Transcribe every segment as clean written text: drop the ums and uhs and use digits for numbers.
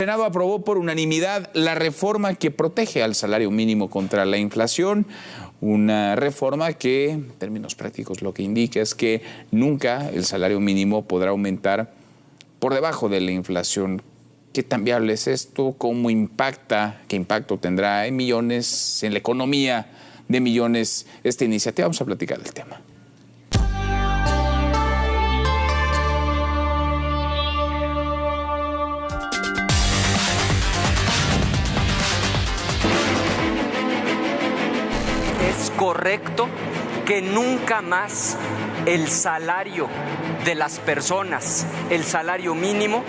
Senado aprobó por unanimidad la reforma que protege al salario mínimo contra la inflación. Una reforma que, en términos prácticos, lo que indica es que nunca el salario mínimo podrá aumentar por debajo de la inflación. ¿Qué tan viable es esto? ¿Cómo impacta? ¿Qué impacto tendrá en millones, en la economía de millones esta iniciativa? Vamos a platicar del tema. Es correcto que nunca más el salario de las personas, el salario mínimo,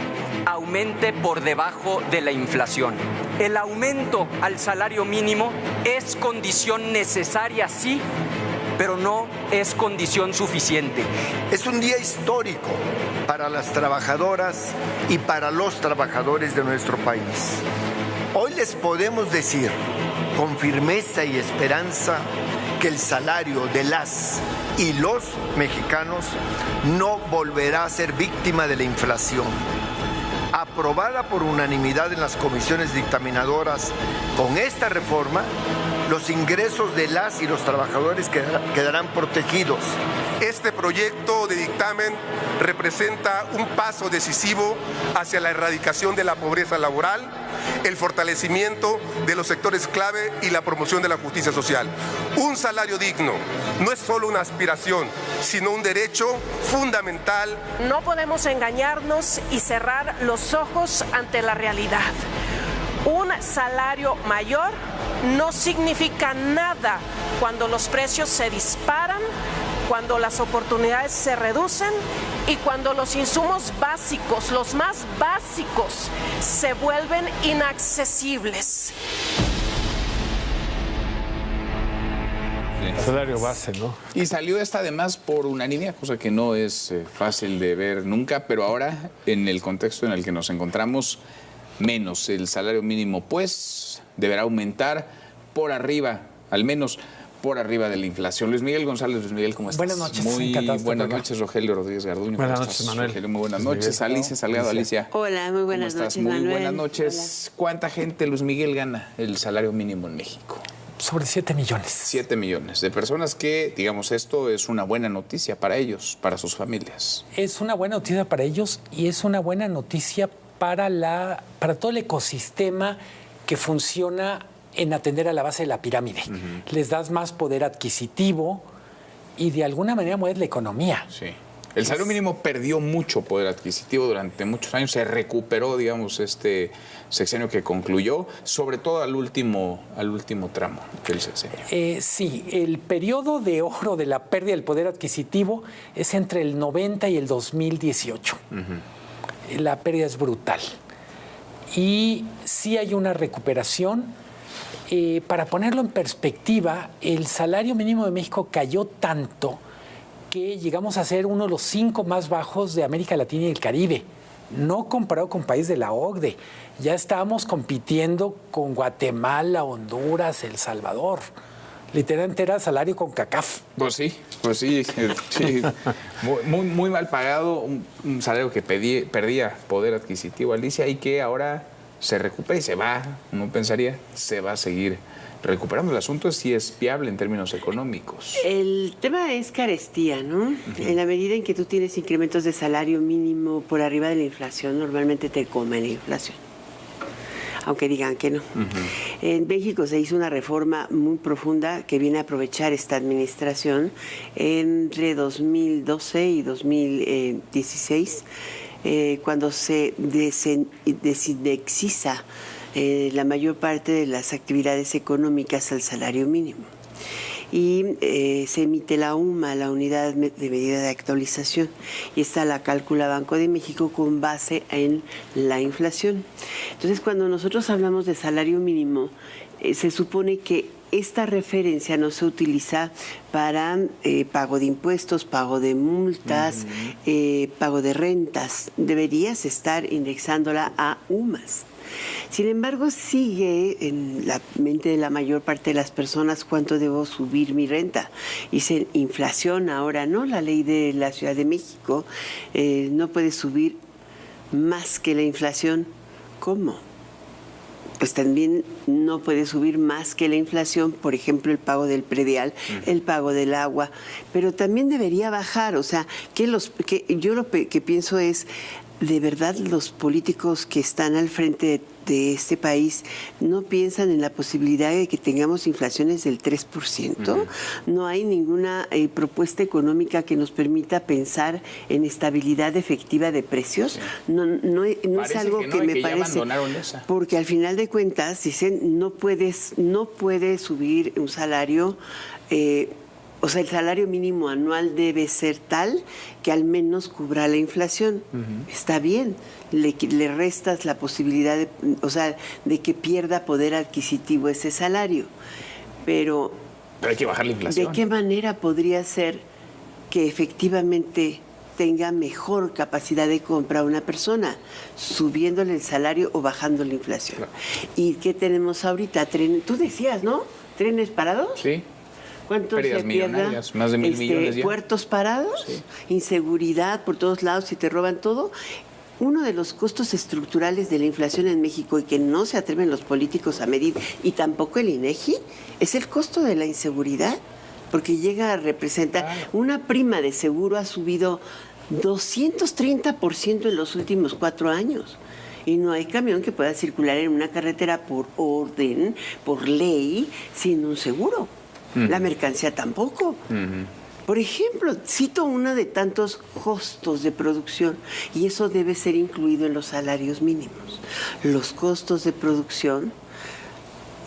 aumente por debajo de la inflación. El aumento al salario mínimo es condición necesaria, sí, pero no es condición suficiente. Es un día histórico para las trabajadoras y para los trabajadores de nuestro país. Hoy les podemos decir con firmeza y esperanza que el salario de las y los mexicanos no volverá a ser víctima de la inflación. Aprobada por unanimidad en las comisiones dictaminadoras, con esta reforma, los ingresos de las y los trabajadores quedarán protegidos. Este proyecto de dictamen representa un paso decisivo hacia la erradicación de la pobreza laboral, el fortalecimiento de los sectores clave y la promoción de la justicia social. Un salario digno no es solo una aspiración, sino un derecho fundamental. No podemos engañarnos y cerrar los ojos ante la realidad. Un salario mayor no significa nada cuando los precios se disparan, cuando las oportunidades se reducen y cuando los insumos básicos, los más básicos, se vuelven inaccesibles. Salario base, ¿no? Y salió esta además por unanimidad, cosa que no es fácil de ver nunca, pero ahora, en el contexto en el que nos encontramos, menos. El salario mínimo, pues, deberá aumentar por arriba, al menos por arriba de la inflación. Luis Miguel González. Luis Miguel, ¿cómo estás? Buenas noches. Muy buenas noches, Rogelio Rodríguez Garduño. Buenas noches, Manuel. Rogelio, muy buenas noches. Alicia Salgado. Alicia. Hola, muy buenas noches, Muy Manuel. buenas noches. Hola. ¿Cuánta gente, Luis Miguel, gana el salario mínimo en México? Sobre 7 millones. 7 millones de personas que, digamos, esto es una buena noticia para ellos, para sus familias. Es una buena noticia para ellos y es una buena noticia para todo el ecosistema que funciona en atender a la base de la pirámide. Les das más poder adquisitivo y de alguna manera mueves la economía. Sí. El salario mínimo perdió mucho poder adquisitivo durante muchos años, se recuperó, digamos, este sexenio que concluyó, sobre todo al último tramo del sexenio. Sí, el periodo de oro de la pérdida del poder adquisitivo es entre el 90 y el 2018. La pérdida es brutal. Y sí hay una recuperación. Para ponerlo en perspectiva, el salario mínimo de México cayó tanto que llegamos a ser uno de los 5 más bajos de América Latina y el Caribe, no comparado con países de la OCDE. Ya estábamos compitiendo con Guatemala, Honduras, El Salvador. Literalmente era salario con CACAF. Pues sí. Sí. Muy mal pagado, un salario que perdía poder adquisitivo, Alicia, y que ahora se recupera y se va, uno pensaría, se va a seguir recuperando. El asunto es si es viable en términos económicos. El tema es carestía, ¿no? En la medida en que tú tienes incrementos de salario mínimo por arriba de la inflación, normalmente te come la inflación, aunque digan que no. En México se hizo una reforma muy profunda que viene a aprovechar esta administración entre 2012 y 2016, cuando se desindexiza la mayor parte de las actividades económicas al salario mínimo. Y se emite la UMA, la Unidad de Medida de Actualización, y esta la calcula Banco de México con base en la inflación. Entonces, cuando nosotros hablamos de salario mínimo, se supone que esta referencia no se utiliza para pago de impuestos, pago de multas, pago de rentas. Deberías estar indexándola a UMAS. Sin embargo, sigue en la mente de la mayor parte de las personas cuánto debo subir mi renta. Dice inflación ahora, ¿no? La ley de la Ciudad de México no puede subir más que la inflación. ¿Cómo? pues también no puede subir más que la inflación, por ejemplo, el pago del predial, el pago del agua, pero también debería bajar. O sea, yo lo que pienso es, de verdad los políticos que están al frente de este país no piensan en la posibilidad de que tengamos inflaciones del 3%. No hay ninguna propuesta económica que nos permita pensar en estabilidad efectiva de precios. No es algo que me parece, porque al final de cuentas dicen no puedes subir un salario. O sea, el salario mínimo anual debe ser tal que al menos cubra la inflación. Está bien, le restas la posibilidad de que pierda poder adquisitivo ese salario. Pero hay que bajar la inflación. ¿De qué manera podría ser que efectivamente tenga mejor capacidad de compra una persona? Subiéndole el salario o bajando la inflación. Claro. ¿Y qué tenemos ahorita? Tú decías, ¿no? ¿Trenes parados? Sí. ¿Cuántos se pierdan? Más de 1,000 millones ya. ¿Puertos parados? Sí. Inseguridad por todos lados y te roban todo. Uno de los costos estructurales de la inflación en México y que no se atreven los políticos a medir, y tampoco el INEGI, es el costo de la inseguridad, porque llega a representar, una prima de seguro ha subido 230% en los últimos 4 años. Y no hay camión que pueda circular en una carretera por orden, por ley, sin un seguro. La mercancía tampoco. Por ejemplo, cito uno de tantos costos de producción, y eso debe ser incluido en los salarios mínimos. Los costos de producción,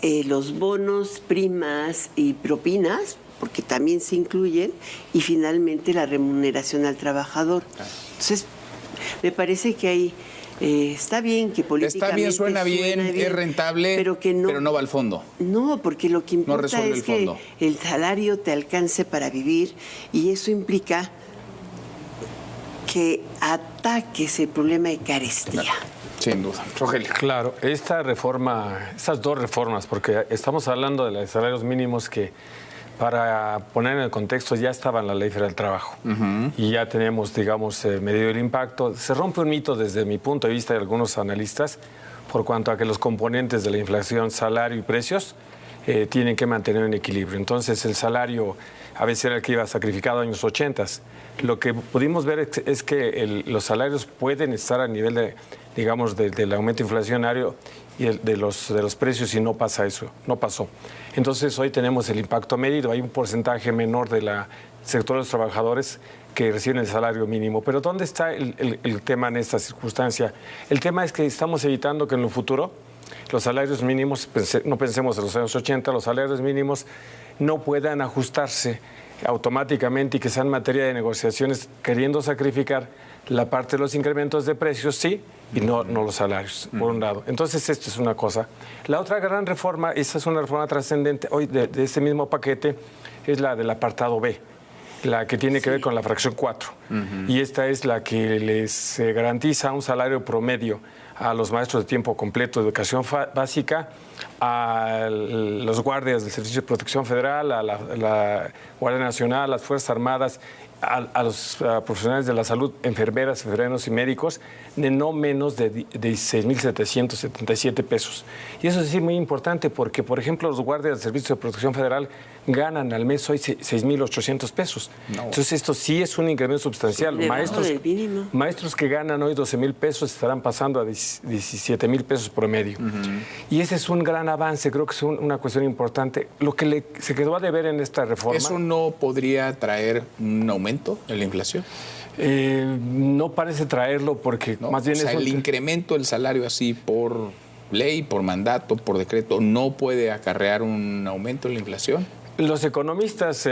los bonos, primas y propinas, porque también se incluyen, y finalmente la remuneración al trabajador. Entonces, me parece que hay... está bien que políticamente suena bien, es rentable, pero no va al fondo. No, porque lo que importa es que el salario te alcance para vivir, y eso implica que ataques el problema de carestía. Claro. Sin duda. Rogelio. Claro, estas dos reformas, porque estamos hablando de los salarios mínimos que, para poner en el contexto, ya estaba en la Ley Federal del Trabajo y ya tenemos, digamos, medido el impacto. Se rompe un mito desde mi punto de vista de algunos analistas por cuanto a que los componentes de la inflación, salario y precios, tienen que mantener un equilibrio. Entonces, el salario a veces era el que iba sacrificado en los 80. Lo que pudimos ver es que los salarios pueden estar a nivel de, digamos, del aumento inflacionario y de los precios, y no pasa eso, no pasó. Entonces hoy tenemos el impacto medido, hay un porcentaje menor del sector de los trabajadores que reciben el salario mínimo. Pero ¿dónde está el tema en esta circunstancia? El tema es que estamos evitando que en lo futuro los salarios mínimos, no pensemos en los años 80, los salarios mínimos no puedan ajustarse automáticamente y que sean materia de negociaciones queriendo sacrificar la parte de los incrementos de precios, sí, y no los salarios, por un lado. Entonces, esto es una cosa. La otra gran reforma, esa es una reforma trascendente hoy de este mismo paquete, es la del apartado B, la que tiene que ver con la fracción 4. Y esta es la que les garantiza un salario promedio a los maestros de tiempo completo de educación básica, a los guardias del Servicio de Protección Federal, a la Guardia Nacional, a las Fuerzas Armadas, a los profesionales de la salud, enfermeras, enfermeros y médicos, de no menos de 16,777 pesos. Y eso es muy importante porque, por ejemplo, los guardias del Servicio de Protección Federal ganan al mes hoy 6,800 pesos. No. Entonces, esto sí es un incremento sustancial. Maestros que ganan hoy 12,000 pesos estarán pasando a 17,000 pesos promedio. Y ese es un gran avance, creo que es una cuestión importante. Lo que se quedó a deber en esta reforma... ¿Eso no podría traer un aumento en la inflación? No parece traerlo porque más bien el incremento del salario así por ley, por mandato, por decreto, ¿no puede acarrear un aumento en la inflación? Los economistas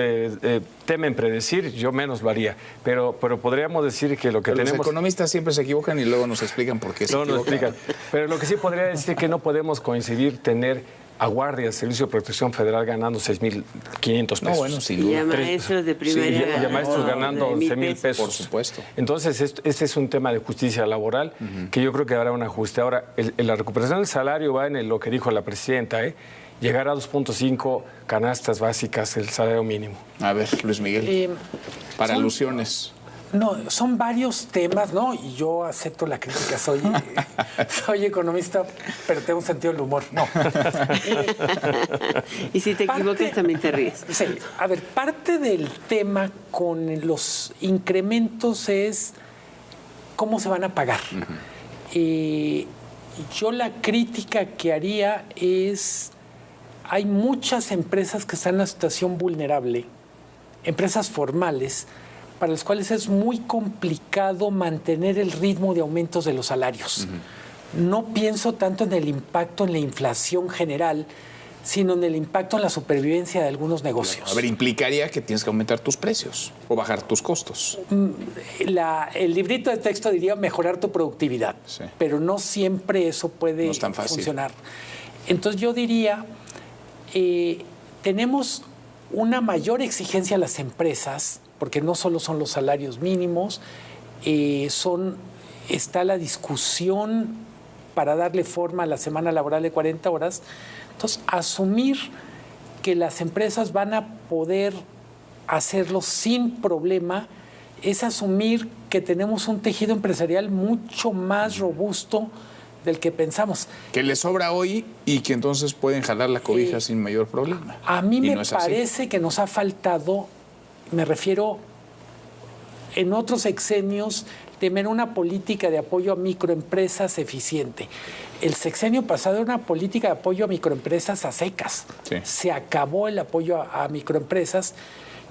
temen predecir, yo menos lo haría, pero podríamos decir que lo que tenemos... Los economistas siempre se equivocan y luego nos explican por qué se equivocan. Pero lo que sí podría decir que no podemos coincidir tener a guardias del Servicio de Protección Federal ganando 6,500 pesos. No, bueno, sin duda. Y a maestros de primaria. Y a maestros ganando 11,000 pesos. Por supuesto. Entonces, ese es un tema de justicia laboral que yo creo que habrá un ajuste. Ahora, la recuperación del salario va en lo que dijo la presidenta, llegar a 2.5 canastas básicas el salario mínimo. A ver, Luis Miguel, para alusiones. No, son varios temas, ¿no? Y yo acepto la crítica, soy economista, pero tengo un sentido del humor, no. Y si te equivocas también te ríes. Sí, a ver, parte del tema con los incrementos es cómo se van a pagar. Yo la crítica que haría es, hay muchas empresas que están en una situación vulnerable, empresas formales, para las cuales es muy complicado mantener el ritmo de aumentos de los salarios. No pienso tanto en el impacto en la inflación general, sino en el impacto en la supervivencia de algunos negocios. A ver, implicaría que tienes que aumentar tus precios o bajar tus costos. El librito de texto diría mejorar tu productividad, sí, pero no siempre eso puede funcionar. Entonces yo diría, tenemos una mayor exigencia a las empresas, porque no solo son los salarios mínimos, está la discusión para darle forma a la semana laboral de 40 horas. Entonces, asumir que las empresas van a poder hacerlo sin problema es asumir que tenemos un tejido empresarial mucho más robusto del que pensamos. Que les sobra hoy y que entonces pueden jalar la cobija sin mayor problema. A mí me parece que nos ha faltado, me refiero, en otros sexenios, tener una política de apoyo a microempresas eficiente. El sexenio pasado era una política de apoyo a microempresas a secas. Sí. Se acabó el apoyo a microempresas.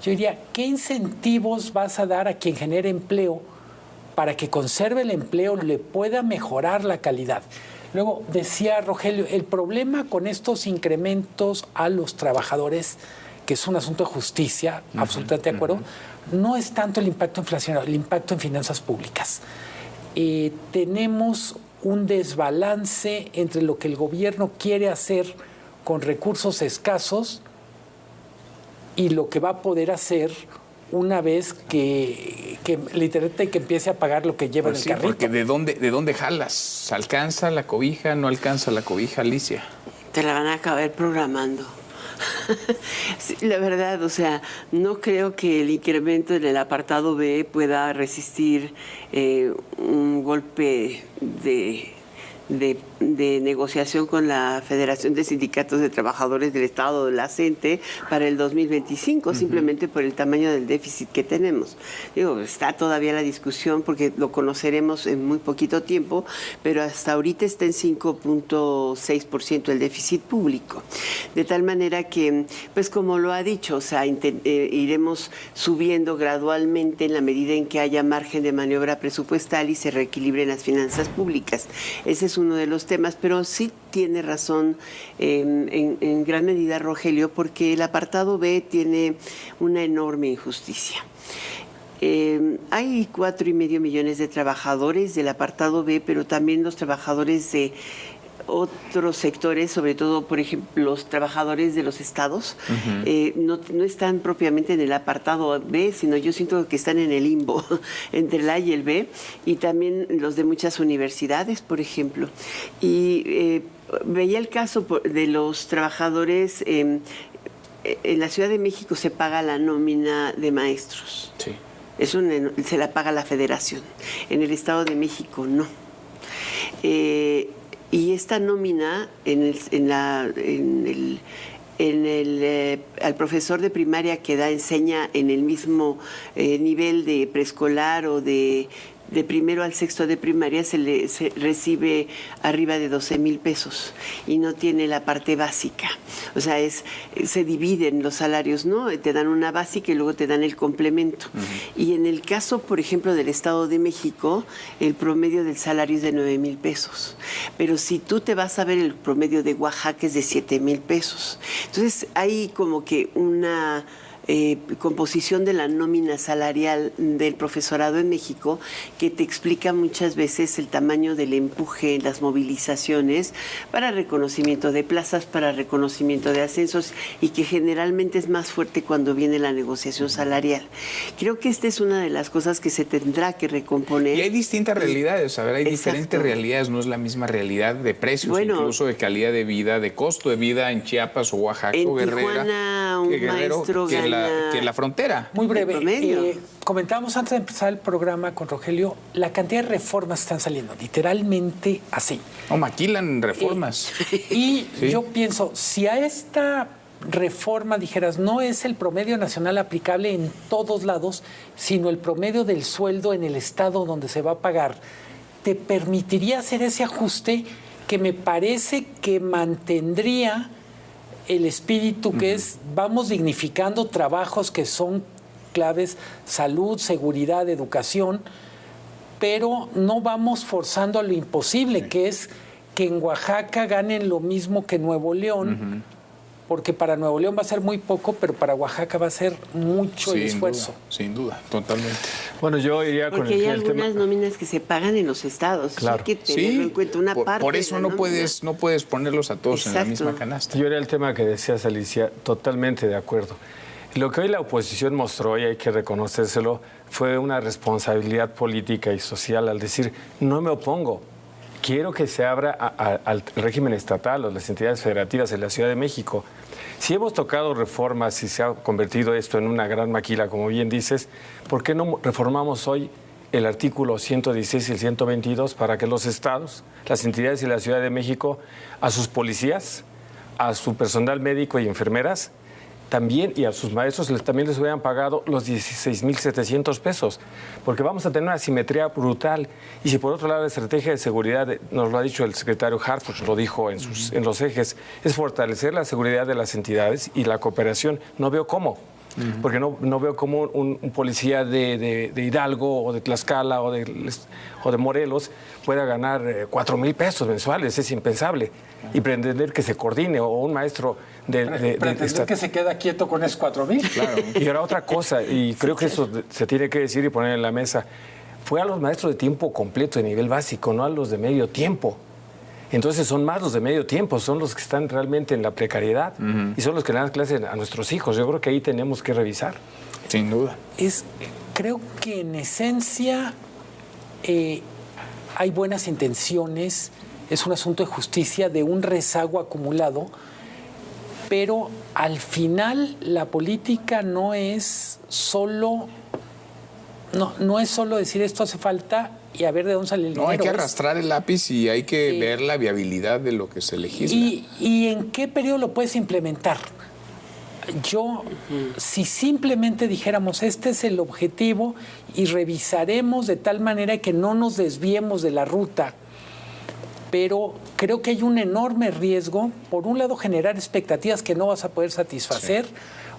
Yo diría, ¿qué incentivos vas a dar a quien genere empleo para que conserve el empleo, le pueda mejorar la calidad? Luego, decía Rogelio, el problema con estos incrementos a los trabajadores, que es un asunto de justicia, absolutamente de acuerdo, no es tanto el impacto inflacionario, el impacto en finanzas públicas. Tenemos un desbalance entre lo que el gobierno quiere hacer con recursos escasos y lo que va a poder hacer una vez que literalmente que empiece a pagar lo que lleva en el carrito. Porque ¿de dónde jalas? ¿Alcanza la cobija? ¿No alcanza la cobija, Alicia? Te la van a acabar programando. Sí, la verdad, o sea, no creo que el incremento en el apartado B pueda resistir un golpe de negociación con la Federación de Sindicatos de Trabajadores del Estado, de la CENTE, para el 2025, simplemente por el tamaño del déficit que tenemos. Digo, está todavía la discusión porque lo conoceremos en muy poquito tiempo, pero hasta ahorita está en 5.6% el déficit público. De tal manera que, pues como lo ha dicho, o sea, iremos subiendo gradualmente en la medida en que haya margen de maniobra presupuestal y se reequilibren las finanzas públicas. Ese es uno de los temas, pero sí tiene razón en gran medida Rogelio, porque el apartado B tiene una enorme injusticia. Hay 4,5 millones de trabajadores del apartado B, pero también los trabajadores de otros sectores, sobre todo, por ejemplo, los trabajadores de los estados, no están propiamente en el apartado B, sino yo siento que están en el limbo entre el A y el B, y también los de muchas universidades, por ejemplo. Y veía el caso de los trabajadores. En la Ciudad de México se paga la nómina de maestros. Sí. Eso se la paga la Federación. En el Estado de México no. Y esta nómina al profesor de primaria que enseña en el mismo nivel de preescolar o de primero al sexto de primaria se recibe arriba de 12,000 pesos y no tiene la parte básica. O sea, se dividen los salarios, ¿no? Te dan una básica y luego te dan el complemento. Y en el caso, por ejemplo, del Estado de México, el promedio del salario es de 9,000 pesos. Pero si tú te vas a ver, el promedio de Oaxaca es de 7,000 pesos. Entonces, hay como que una composición de la nómina salarial del profesorado en México que te explica muchas veces el tamaño del empuje en las movilizaciones para reconocimiento de plazas, para reconocimiento de ascensos, y que generalmente es más fuerte cuando viene la negociación salarial. Creo que esta es una de las cosas que se tendrá que recomponer. Y hay distintas realidades, a ver, hay diferentes realidades, no es la misma realidad de precios, incluso de calidad de vida, de costo de vida en Chiapas o Oaxaca o Guerrera. En Tijuana un Guerrero maestro que gana en la frontera. Muy breve. promedio. Comentábamos antes de empezar el programa con Rogelio la cantidad de reformas que están saliendo, literalmente así. No, maquilan reformas. Y Sí. yo pienso, si a esta reforma dijeras, no es el promedio nacional aplicable en todos lados, sino el promedio del sueldo en el estado donde se va a pagar, te permitiría hacer ese ajuste que me parece que mantendría el espíritu que es, vamos dignificando trabajos que son claves, salud, seguridad, educación, pero no vamos forzando a lo imposible, que es que en Oaxaca ganen lo mismo que Nuevo León, porque para Nuevo León va a ser muy poco, pero para Oaxaca va a ser mucho el esfuerzo. Sin duda, totalmente. Bueno, yo iría con Porque hay el tema. algunas nóminas que se pagan en los estados. Claro. Hay que tenerlo en cuenta, una parte. Por eso de la nómina. no puedes ponerlos a todos en la Exacto. misma canasta. Yo era el tema que decías, Alicia, totalmente de acuerdo. Lo que hoy la oposición mostró, y hay que reconocérselo, fue una responsabilidad política y social al decir, no me opongo, quiero que se abra al régimen estatal o las entidades federativas en la Ciudad de México. Si hemos tocado reformas y se ha convertido esto en una gran maquila, como bien dices, ¿por qué no reformamos hoy el artículo 116 y el 122 para que los estados, las entidades de la Ciudad de México, a sus policías, a su personal médico y enfermeras, también, y a sus maestros también les hubieran pagado los 16,700 pesos, porque vamos a tener una asimetría brutal. Y si por otro lado la estrategia de seguridad, nos lo ha dicho el secretario Harfuch, lo dijo en los ejes, es fortalecer la seguridad de las entidades y la cooperación, no veo cómo. Porque no veo cómo un policía de Hidalgo o de Tlaxcala o de Morelos pueda ganar 4,000 pesos mensuales, es impensable. Y pretender que se coordine, o un maestro Pretender que se queda quieto con esos 4,000. Claro. Y ahora otra cosa, y creo que eso se tiene que decir y poner en la mesa, fue a los maestros de tiempo completo de nivel básico, no a los de medio tiempo. Entonces son más los de medio tiempo, son los que están realmente en la precariedad y son los que le dan clases a nuestros hijos. Yo creo que ahí tenemos que revisar. Sin duda. Creo que en esencia hay buenas intenciones, es un asunto de justicia, de un rezago acumulado, pero al final la política no es solo decir esto hace falta y a ver de dónde sale el dinero. No, hay que arrastrar el lápiz y hay que ver la viabilidad de lo que se legisla. ¿Y en qué periodo lo puedes implementar? Si simplemente dijéramos, este es el objetivo y revisaremos de tal manera que no nos desviemos de la ruta, pero creo que hay un enorme riesgo, por un lado, generar expectativas que no vas a poder satisfacer,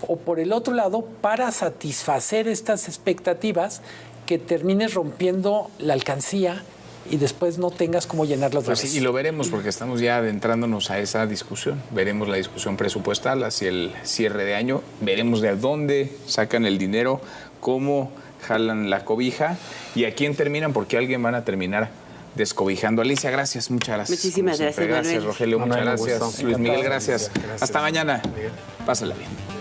o por el otro lado, para satisfacer estas expectativas, que termines rompiendo la alcancía y después no tengas cómo llenarlo otra vez. Y lo veremos porque estamos ya adentrándonos a esa discusión. Veremos la discusión presupuestal hacia el cierre de año. Veremos de dónde sacan el dinero, cómo jalan la cobija y a quién terminan, porque alguien van a terminar descobijando. Alicia, gracias, muchas gracias. Muchísimas gracias, Manuel. Gracias, Rogelio, muchas gracias. Luis Miguel, gracias. Hasta mañana. Pásala bien.